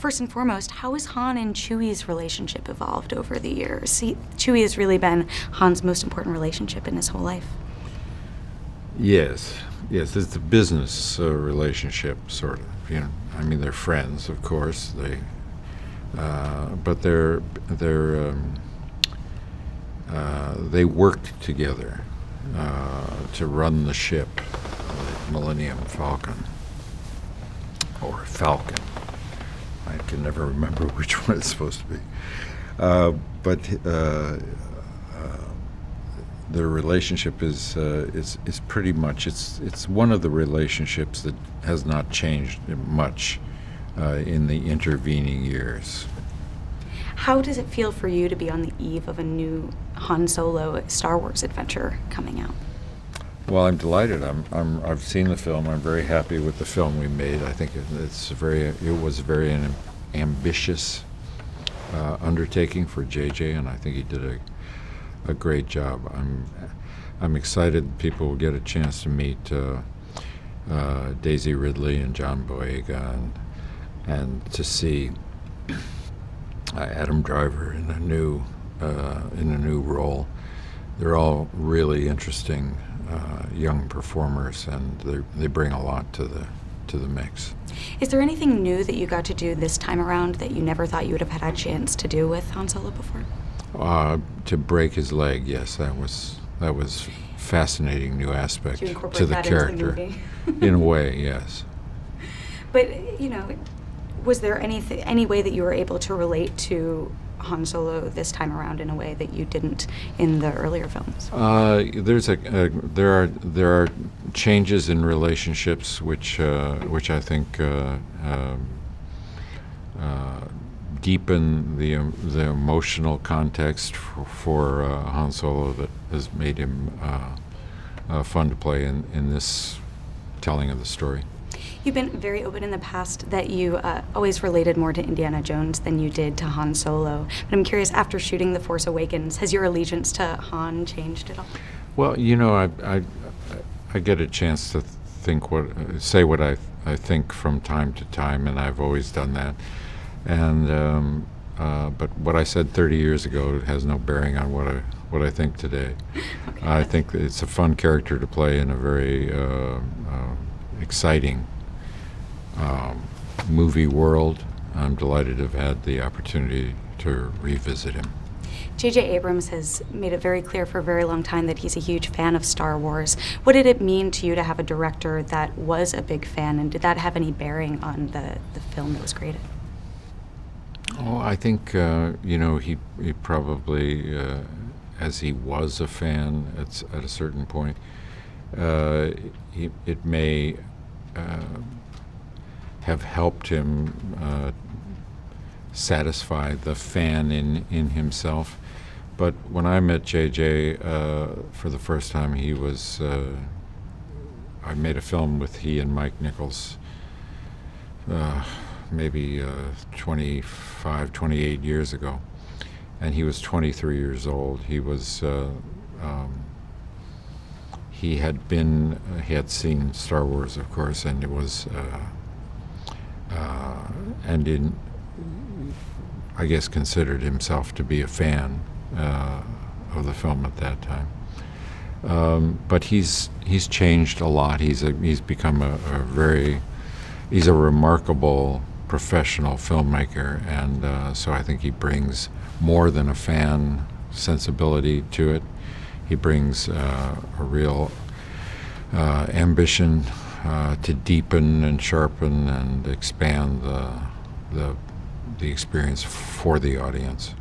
first and foremost, how has Han and Chewie's relationship evolved over the years? Chewie has really been Han's most important relationship in his whole life. Yes, it's a business relationship, sort of. I mean, they're friends, of course. But they worked together to run the ship, the Millennium Falcon, or Falcon. I can never remember which one it's supposed to be. But their relationship is pretty much it's one of the relationships that has not changed much in the intervening years. How does it feel for you to be on the eve of a new Han Solo Star Wars adventure coming out? Well, I'm delighted. I've seen the film. I'm very happy with the film we made. I think it was a very ambitious undertaking for JJ, and I think he did a great job. I'm excited people will get a chance to meet Daisy Ridley and John Boyega, and to see Adam Driver in a new role. They're all really interesting young performers, and they bring a lot to the mix. Is there anything new that you got to do this time around that you never thought you would have had a chance to do with Han Solo before? To break his leg, yes, that was fascinating new aspect to the character. In a way, yes. But was there any way that you were able to relate to Han Solo this time around in a way that you didn't in the earlier films? There are changes in relationships which I think deepen the emotional context for Han Solo that has made him fun to play in this telling of the story. You've been very open in the past that you always related more to Indiana Jones than you did to Han Solo. But I'm curious, after shooting The Force Awakens, has your allegiance to Han changed at all? Well, I get a chance to say what I think from time to time, and I've always done that. And but what I said 30 years ago has no bearing on what I think today. Okay, I think it's a fun character to play in a very exciting movie world. I'm delighted to have had the opportunity to revisit him. J.J. Abrams has made it very clear for a very long time that he's a huge fan of Star Wars. What did it mean to you to have a director that was a big fan, and did that have any bearing on the film that was created? Oh, I think he probably, as he was a fan at a certain point, it may have helped him satisfy the fan in himself. But when I met JJ for the first time, I made a film with he and Mike Nichols maybe 25, 28 years ago. And he was 23 years old. He had seen Star Wars, of course, and it was, I guess, considered himself to be a fan of the film at that time. But he's changed a lot. He's become he's a remarkable professional filmmaker, and so I think he brings more than a fan sensibility to it. He brings a real ambition to deepen and sharpen and expand the experience for the audience.